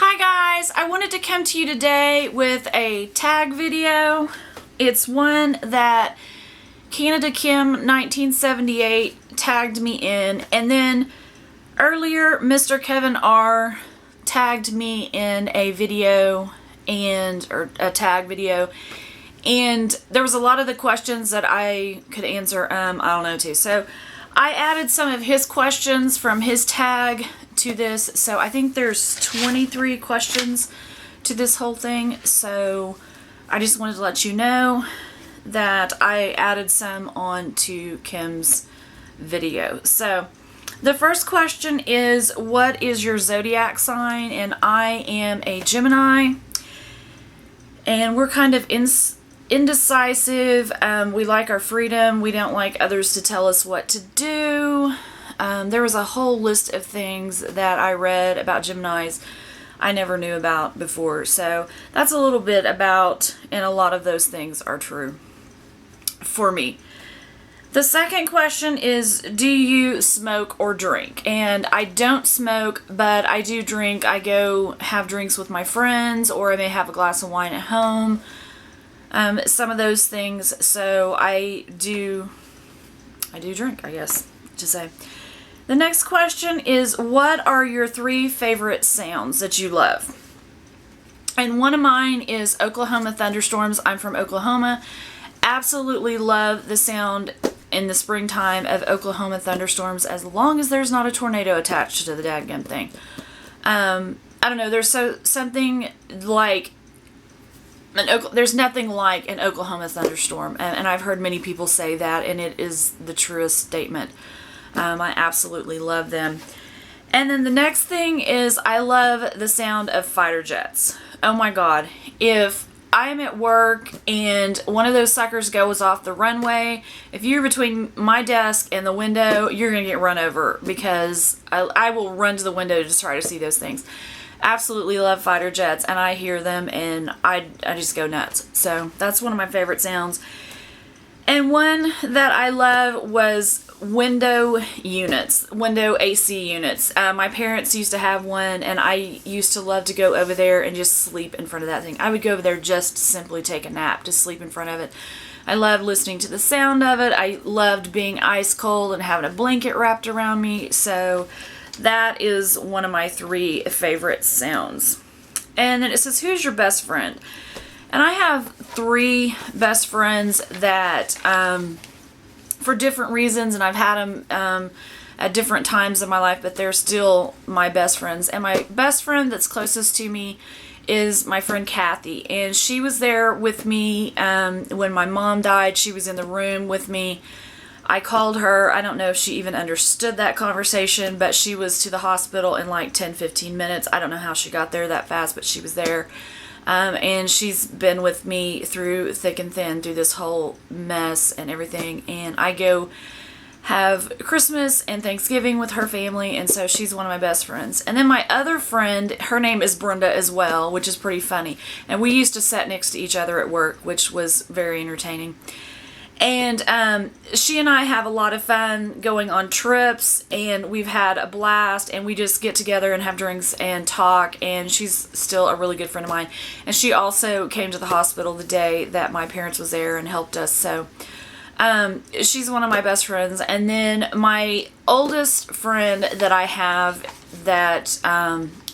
Hi guys, I wanted to come to you today with a tag video. It's one that Canada Kim 1978 tagged me in, and then earlier Mr. Kevin R tagged me in a video or a tag video, and there was a lot of the questions that I could answer I don't know too. So I added some of his questions from his tag to this, so I think there's 23 questions to this whole thing. So I just wanted to let you know that I added some on to Kim's video. So the first question is, what is your zodiac sign? And I am a Gemini, and we're kind of indecisive. We like our freedom. We don't like others to tell us what to do. There was a whole list of things that I read about Geminis I never knew about before. So that's a little bit about, and a lot of those things are true for me. The second question is, do you smoke or drink? And I don't smoke, but I do drink. I go have drinks with my friends, or I may have a glass of wine at home. Some of those things. So I do drink, I guess, to say. The next question is, what are your 3 favorite sounds that you love? And one of mine is Oklahoma thunderstorms. I'm from Oklahoma. Absolutely love the sound in the springtime of Oklahoma thunderstorms, as long as there's not a tornado attached to the dadgum thing. I don't know, there's something like there's nothing like an Oklahoma thunderstorm, and I've heard many people say that, and it is the truest statement. I absolutely love them. And then the next thing is, I love the sound of fighter jets. Oh my God. If I'm at work and one of those suckers goes off the runway, if you're between my desk and the window, you're going to get run over, because I will run to the window to try to see those things. Absolutely love fighter jets, and I hear them and I just go nuts. So that's one of my favorite sounds. And one that I love was window units, window AC units. My parents used to have one, and I used to love to go over there and just sleep in front of that thing. I would go over there just to simply take a nap, to sleep in front of it. I loved listening to the sound of it. I loved being ice cold and having a blanket wrapped around me. So that is one of my 3 favorite sounds. And then it says, who's your best friend? And I have 3 best friends that, for different reasons, and I've had them at different times in my life, but they're still my best friends. And my best friend that's closest to me is my friend Kathy, and she was there with me when my mom died. She was in the room with me. I called her. I don't know if she even understood that conversation, but she was to the hospital in like 10-15 minutes. I don't know how she got there that fast, but she was there. And she's been with me through thick and thin, through this whole mess and everything. And I go have Christmas and Thanksgiving with her family, and so she's one of my best friends. And then my other friend, her name is Brenda as well, which is pretty funny. And we used to sit next to each other at work, which was very entertaining. And she and I have a lot of fun going on trips, and we've had a blast, and we just get together and have drinks and talk, and she's still a really good friend of mine. And she also came to the hospital the day that my parents was there and helped us. So she's one of my best friends. And then my oldest friend that I have, that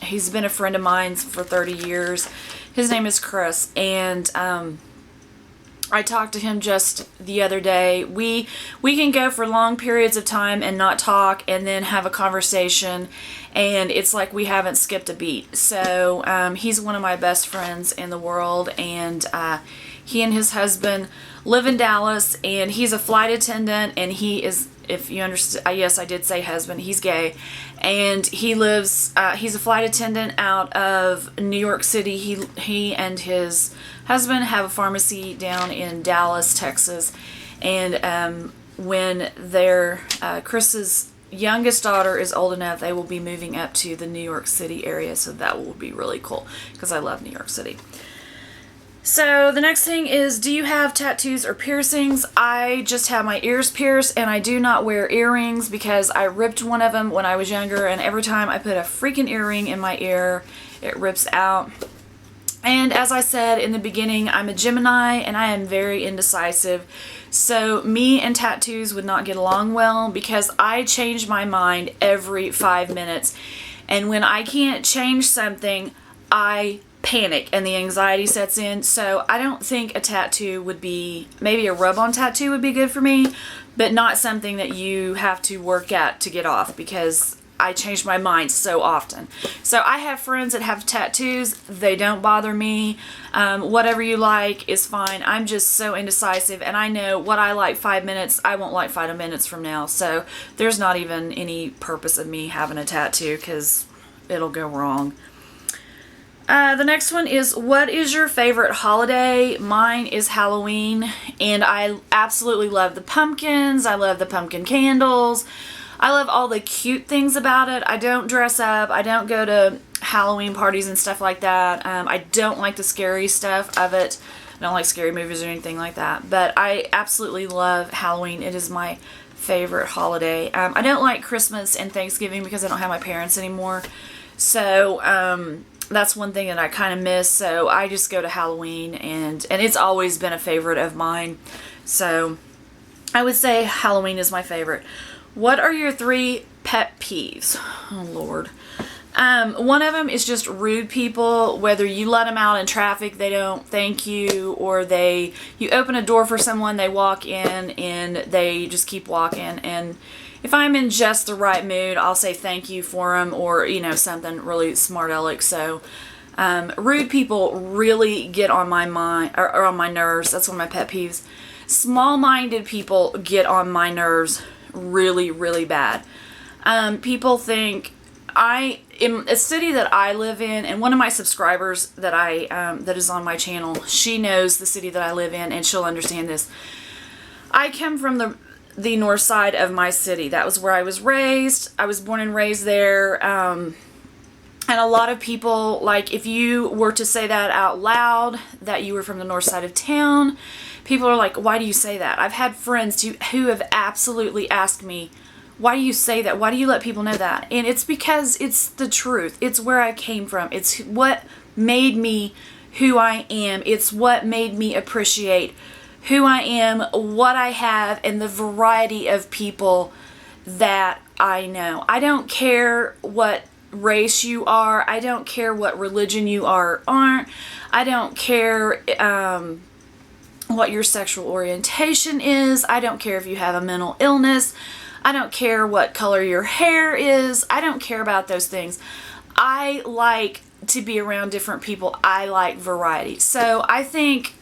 he's been a friend of mine for 30 years. His name is Chris, and I talked to him just the other day. We can go for long periods of time and not talk, and then have a conversation, and it's like we haven't skipped a beat. So he's one of my best friends in the world, and he and his husband live in Dallas, and he's a flight attendant, and he is, if you understand, yes, I did say husband, he's gay, and he lives, he's a flight attendant out of New York City. He and his husband have a pharmacy down in Dallas, Texas, and when their Chris's youngest daughter is old enough, they will be moving up to the New York City area, so that will be really cool, because I love New York City. So the next thing is, do you have tattoos or piercings? I just have my ears pierced, and I do not wear earrings because I ripped one of them when I was younger, and every time I put a freaking earring in my ear, It rips out. And as I said in the beginning, I'm a Gemini and I am very indecisive. So me and tattoos would not get along well because I change my mind every 5 minutes. And when I can't change something, I panic and the anxiety sets in. So I don't think a tattoo would be, maybe a rub-on tattoo would be good for me, but not something that you have to work at to get off because I change my mind so often. So I have friends that have tattoos. They don't bother me. Whatever you like is fine. I'm just so indecisive, and I know what I like 5 minutes, I won't like 5 minutes from now. So there's not even any purpose of me having a tattoo because it'll go wrong. The next one is, what is your favorite holiday? Mine is Halloween, and I absolutely love the pumpkins. I love the pumpkin candles. I love all the cute things about it. I don't dress up. I don't go to Halloween parties and stuff like that. I don't like the scary stuff of it. I don't like scary movies or anything like that. But I absolutely love Halloween. It is my favorite holiday. I don't like Christmas and Thanksgiving because I don't have my parents anymore. So that's one thing that I kind of miss. So I just go to Halloween, and it's always been a favorite of mine. So I would say Halloween is my favorite. What are your 3 pet peeves? Oh, Lord. One of them is just rude people. Whether you let them out in traffic, they don't thank you, or you open a door for someone, they walk in and they just keep walking. And if I'm in just the right mood, I'll say thank you for them, or, something really smart aleck. So, rude people really get on my mind, or on my nerves. That's one of my pet peeves. Small-minded people get on my nerves really, really bad. People think in a city that I live in, and one of my subscribers that is on my channel, she knows the city that I live in, and she'll understand this. I come from the north side of my city. That was where I was raised. I was born and raised there. And a lot of people, like, if you were to say that out loud, that you were from the north side of town, people are like, why do you say that? I've had friends who have absolutely asked me, why do you say that? Why do you let people know that? And it's because it's the truth. It's where I came from. It's what made me who I am. It's what made me appreciate who I am, what I have, and the variety of people that I know. I don't care what race you are. I don't care what religion you are or aren't. I don't care what your sexual orientation is. I don't care if you have a mental illness. I don't care what color your hair is. I don't care about those things. I like to be around different people. I like variety. So I think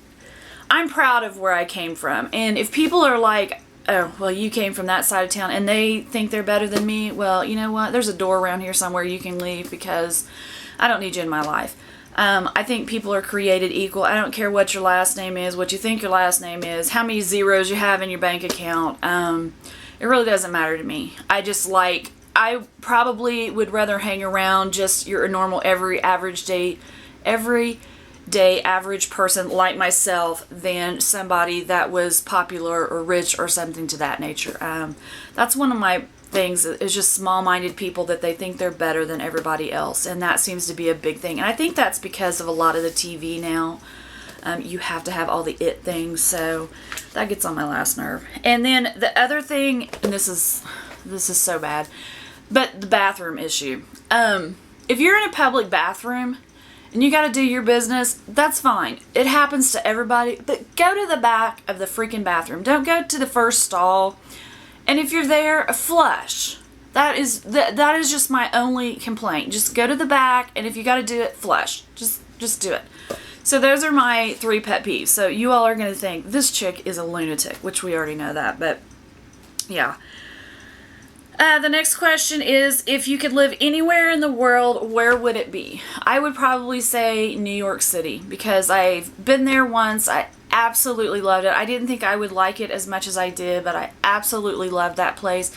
I'm proud of where I came from. And if people are like, oh, well, you came from that side of town, and they think they're better than me, well, you know what? There's a door around here somewhere you can leave, because I don't need you in my life. I think people are created equal. I don't care what your last name is, what you think your last name is, how many zeros you have in your bank account. It really doesn't matter to me. I probably would rather hang around just your normal everyday average person like myself than somebody that was popular or rich or something to that nature. That's one of my things, is just small-minded people, that they think they're better than everybody else, and that seems to be a big thing. And I think that's because of a lot of the TV now. You have to have all the it things, so that gets on my last nerve. And then the other thing, and this is so bad, but the bathroom issue. If you're in a public bathroom and you got to do your business, that's fine. It happens to everybody. But go to the back of the freaking bathroom. Don't go to the first stall. And if you're there, flush. That is just my only complaint. Just go to the back, and if you got to do it, flush. Just do it. So those are my 3 pet peeves. So you all are going to think, this chick is a lunatic, which we already know that. But, yeah. The next question is, if you could live anywhere in the world, where would it be? I would probably say New York City, because I've been there once. I absolutely loved it. I didn't think I would like it as much as I did, but I absolutely loved that place.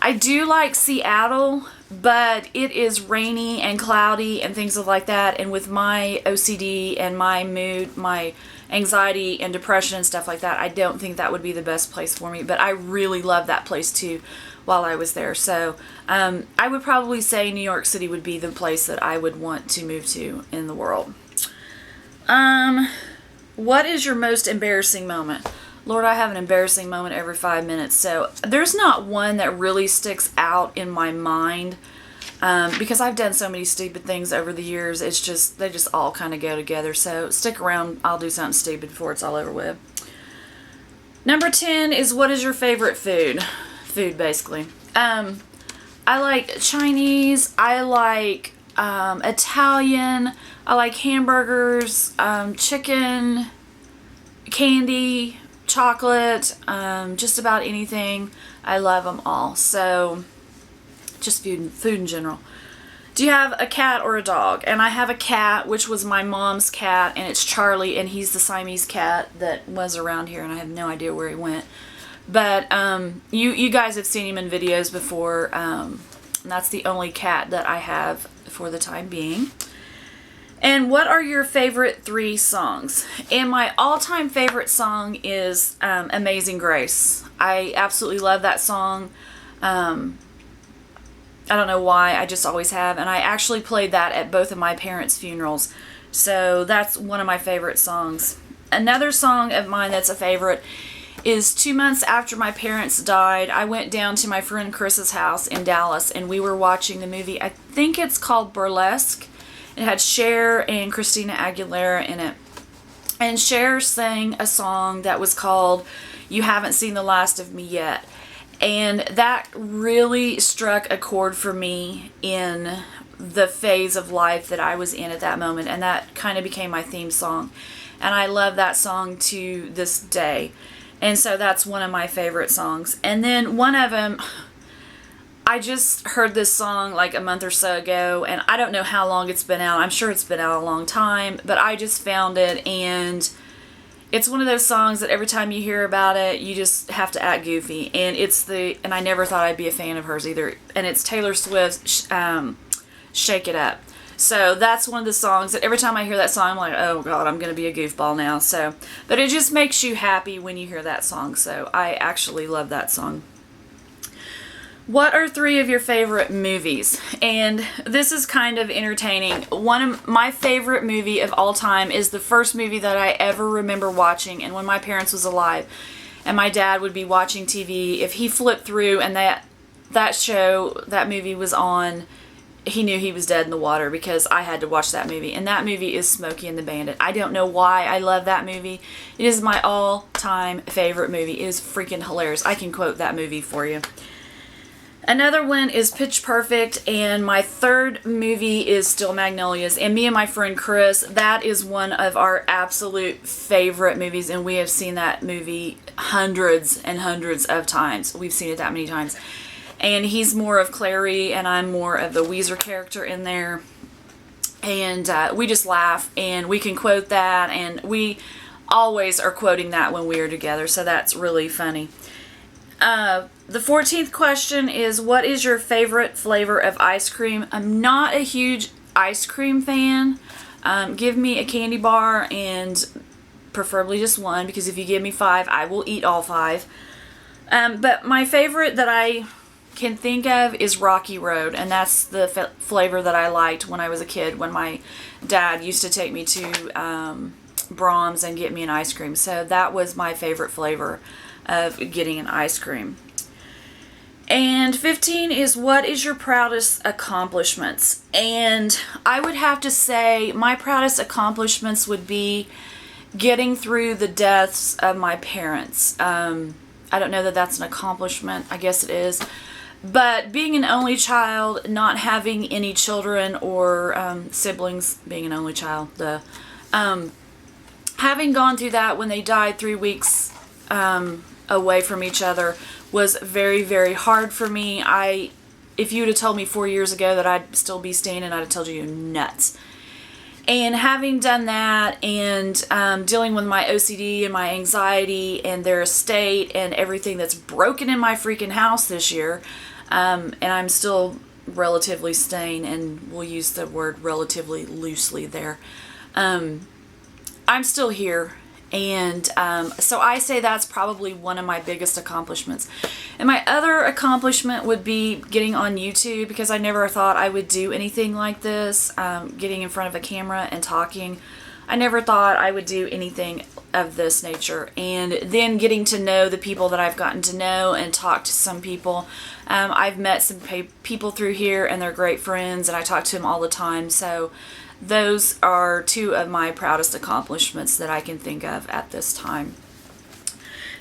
I do like Seattle, but it is rainy and cloudy and things like that. And with my OCD and my mood, my anxiety and depression and stuff like that, I don't think that would be the best place for me. But I really love that place too. while I was there. So I would probably say New York City would be the place that I would want to move to in the world. What is your most embarrassing moment? Lord, I have an embarrassing moment every 5 minutes. So there's not one that really sticks out in my mind. Because I've done so many stupid things over the years. It's just, they just all kind of go together. So stick around. I'll do something stupid before it's all over with. Number 10 is, what is your favorite food? Food, basically. I like Chinese. I like Italian. I like hamburgers, chicken, candy, chocolate, just about anything. I love them all. So just food in general. Do you have a cat or a dog? And I have a cat, which was my mom's cat, and it's Charlie, and he's the Siamese cat that was around here, and I have no idea where he went. But you guys have seen him in videos before, and that's the only cat that I have for the time being. And what are your favorite 3 songs? And my all-time favorite song is Amazing Grace. I absolutely love that song. I don't know why, I just always have. And I actually played that at both of my parents' funerals. So that's one of my favorite songs. Another song of mine that's a favorite is 2 months after my parents died, I went down to my friend Chris's house in Dallas, and we were watching the movie. I think it's called Burlesque. It had Cher and Christina Aguilera in it. And Cher sang a song that was called You Haven't Seen the Last of Me Yet. And that really struck a chord for me in the phase of life that I was in at that moment. And that kind of became my theme song. And I love that song to this day. And so that's one of my favorite songs. And then one of them, I just heard this song like a month or so ago. And I don't know how long it's been out. I'm sure it's been out a long time. But I just found it, and it's one of those songs that every time you hear about it, you just have to act goofy. And and I never thought I'd be a fan of hers either. And it's Taylor Swift's Shake It Up. So that's one of the songs that every time I hear that song, I'm like, oh God, I'm going to be a goofball now. So, but it just makes you happy when you hear that song. So I actually love that song. What are 3 of your favorite movies? And this is kind of entertaining. One of my favorite movie of all time is the first movie that I ever remember watching, and when my parents was alive, and my dad would be watching TV. If he flipped through and that movie was on, he knew he was dead in the water, because I had to watch that movie. And that movie is Smokey and the Bandit. I don't know why I love that movie. It is my all-time favorite movie. It is freaking hilarious. I can quote that movie for you. Another one is Pitch Perfect, and my third movie is Still Magnolias. And me and my friend Chris, that is one of our absolute favorite movies, and we have seen that movie hundreds and hundreds of times. We've seen it that many times. And he's more of Clary, and I'm more of the Weezer character in there. And we just laugh, and we can quote that, and we always are quoting that when we are together, so that's really funny. The 14th question is, what is your favorite flavor of ice cream? I'm not a huge ice cream fan. Give me a candy bar, and preferably just one, because if you give me 5, I will eat all 5. But my favorite that I can think of is Rocky Road, and that's the flavor that I liked when I was a kid, when my dad used to take me to Brahms and get me an ice cream. So that was my favorite flavor of getting an ice cream. And 15 is, what is your proudest accomplishments? And I would have to say my proudest accomplishments would be getting through the deaths of my parents. I don't know that that's an accomplishment. I guess it is. But being an only child, not having any children or siblings, being an only child, having gone through that when they died 3 weeks away from each other was very, very hard for me. If you would have told me 4 years ago that I'd still be standing, I'd have told you you're nuts. And having done that, and dealing with my OCD and my anxiety and their estate and everything that's broken in my freaking house this year, and I'm still relatively sane, and we'll use the word relatively loosely there. I'm still here. And so I say that's probably one of my biggest accomplishments. And my other accomplishment would be getting on YouTube, because I never thought I would do anything like this, getting in front of a camera and talking. I never thought I would do anything of this nature. And then getting to know the people that I've gotten to know and talk to some people. I've met some people through here, and they're great friends, and I talk to them all the time. So those are two of my proudest accomplishments that I can think of at this time.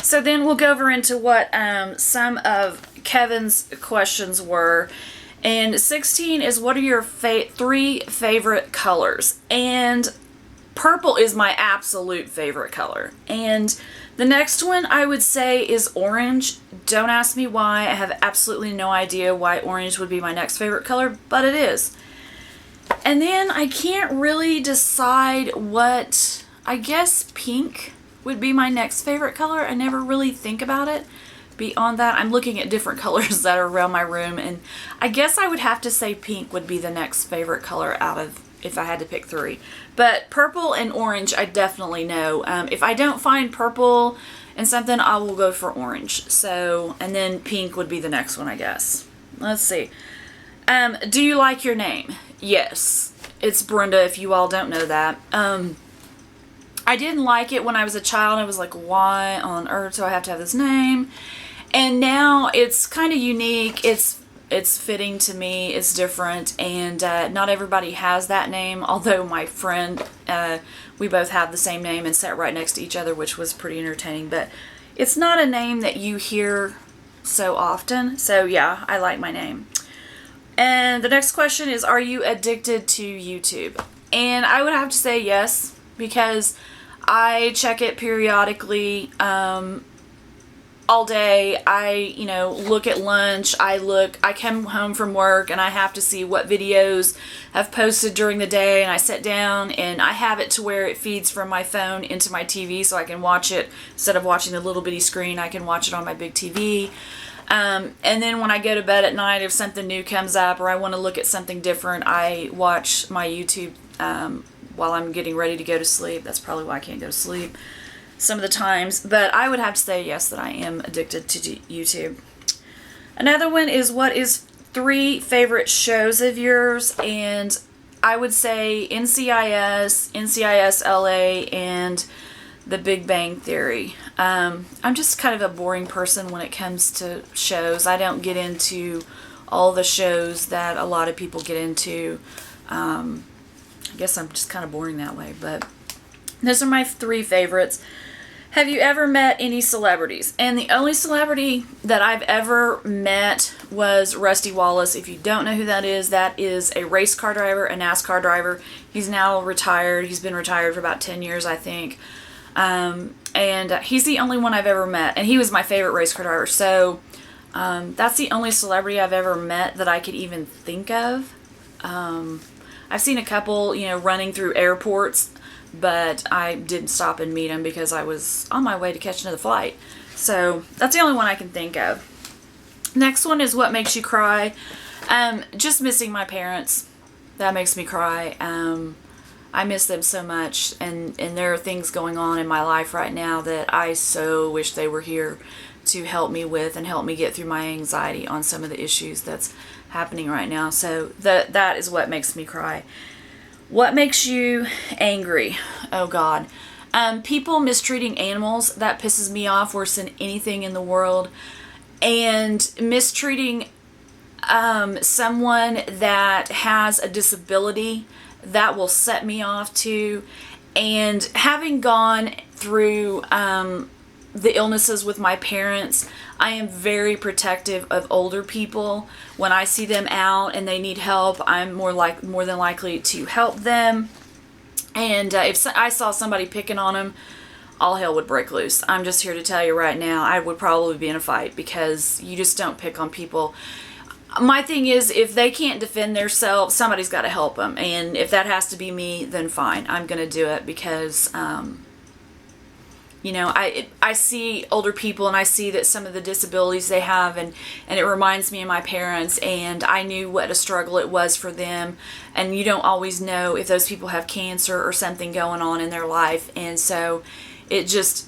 So then we'll go over into what some of Kevin's questions were. And 16 is, what are your 3 favorite colors? And purple is my absolute favorite color. And the next one I would say is orange. Don't ask me why. I have absolutely no idea why orange would be my next favorite color, but it is. And then I can't really decide what, I guess pink would be my next favorite color. I never really think about it. Beyond that, I'm looking at different colors that are around my room, and I guess I would have to say pink would be the next favorite color out of, if I had to pick 3. But purple and orange, I definitely know. If I don't find purple and something, I will go for orange. So, and then pink would be the next one, I guess. Let's see. Do you like your name? Yes. It's Brenda, if you all don't know that. I didn't like it when I was a child. I was like, why on earth do I have to have this name? And now it's kind of unique. It's fitting to me. It's different. And not everybody has that name. Although my friend, we both have the same name and sat right next to each other, which was pretty entertaining. But it's not a name that you hear so often. So yeah, I like my name. And the next question is, are you addicted to YouTube? And I would have to say yes, because I check it periodically, all day. I, look at lunch. I come home from work and I have to see what videos I've posted during the day, and I sit down and I have it to where it feeds from my phone into my TV, so I can watch it instead of watching the little bitty screen. I can watch it on my big TV. And then when I go to bed at night, if something new comes up or I want to look at something different, I watch my YouTube while I'm getting ready to go to sleep. That's probably why I can't go to sleep some of the times. But I would have to say yes, that I am addicted to YouTube. Another one is, what is 3 favorite shows of yours? And I would say NCIS, NCIS LA, and The Big Bang Theory. I'm just kind of a boring person when it comes to shows. I don't get into all the shows that a lot of people get into. I guess I'm just kind of boring that way, but those are my 3 favorites. Have you ever met any celebrities? And the only celebrity that I've ever met was Rusty Wallace. If you don't know who that is a race car driver, a NASCAR driver. He's now retired. He's been retired for about 10 years, I think. And he's the only one I've ever met, and he was my favorite race car driver. So that's the only celebrity I've ever met that I could even think of. I've seen a couple, running through airports, but I didn't stop and meet them because I was on my way to catch another flight. So that's the only one I can think of. Next one is, what makes you cry? Just missing my parents. That makes me cry. I miss them so much, and there are things going on in my life right now that I so wish they were here to help me with and help me get through my anxiety on some of the issues that's happening right now. So that is what makes me cry. What makes you angry? Oh God. People mistreating animals, that pisses me off worse than anything in the world. And mistreating someone that has a disability, that will set me off too. And having gone through the illnesses with my parents, I am very protective of older people. When I see them out and they need help, I'm more than likely to help them. And if I saw somebody picking on them, all hell would break loose. I'm just here to tell you right now, I would probably be in a fight, because you just don't pick on people. My thing is, if they can't defend themselves, somebody's got to help them. And if that has to be me, then fine. I'm going to do it, because, I see older people and I see that some of the disabilities they have, and it reminds me of my parents, and I knew what a struggle it was for them. And you don't always know if those people have cancer or something going on in their life. And so it just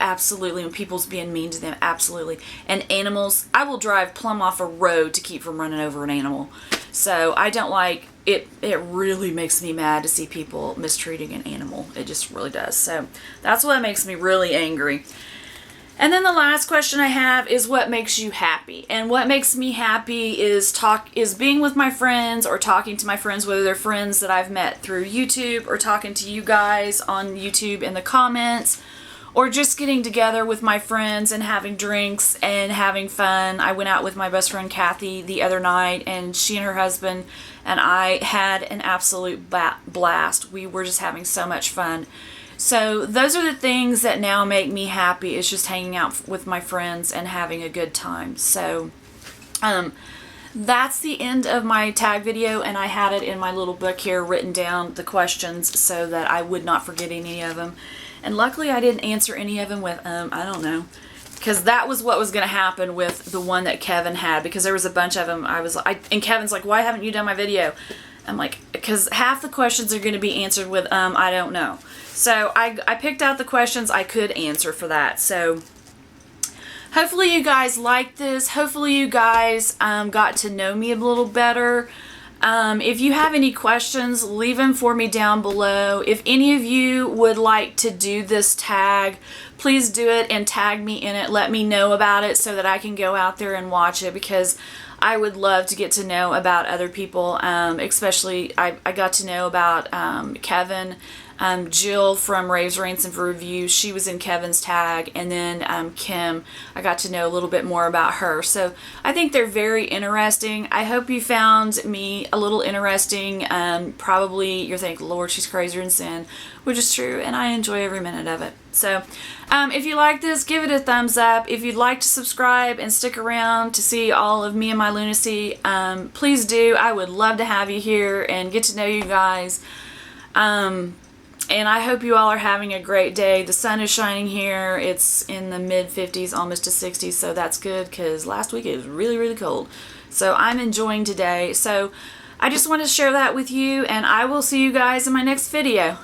Absolutely. When people's being mean to them, absolutely. And animals, I will drive plumb off a road to keep from running over an animal. So I don't like it. It really makes me mad to see people mistreating an animal. It just really does. So that's what makes me really angry. And then the last question I have is, what makes you happy? And what makes me happy is being with my friends, or talking to my friends, whether they're friends that I've met through YouTube, or talking to you guys on YouTube in the comments, or just getting together with my friends and having drinks and having fun. I went out with my best friend Kathy the other night, and she and her husband and I had an absolute blast. We were just having so much fun. So those are the things that now make me happy, is just hanging out with my friends and having a good time. So that's the end of my tag video, and I had it in my little book here, written down the questions so that I would not forget any of them. And luckily I didn't answer any of them with, I don't know. Because that was what was going to happen with the one that Kevin had, because there was a bunch of them. And Kevin's like, why haven't you done my video? I'm like, because half the questions are going to be answered with, I don't know. So I picked out the questions I could answer for that. So hopefully you guys liked this. Hopefully you guys got to know me a little better. If you have any questions, leave them for me down below. If any of you would like to do this tag, please do it and tag me in it. Let me know about it so that I can go out there and watch it, because I would love to get to know about other people. Especially I got to know about Kevin. Jill from Raves, Rants, and Reviews, she was in Kevin's tag, and then Kim, I got to know a little bit more about her. So I think they're very interesting. I hope you found me a little interesting. Probably you're thinking, Lord, she's crazier than sin, which is true, and I enjoy every minute of it. So if you like this, give it a thumbs up. If you'd like to subscribe and stick around to see all of me and my lunacy, please do. I would love to have you here and get to know you guys. And I hope you all are having a great day. The sun is shining here. It's in the mid-50s, almost to 60s, so that's good, because last week it was really, really cold. So I'm enjoying today. So I just want to share that with you, and I will see you guys in my next video.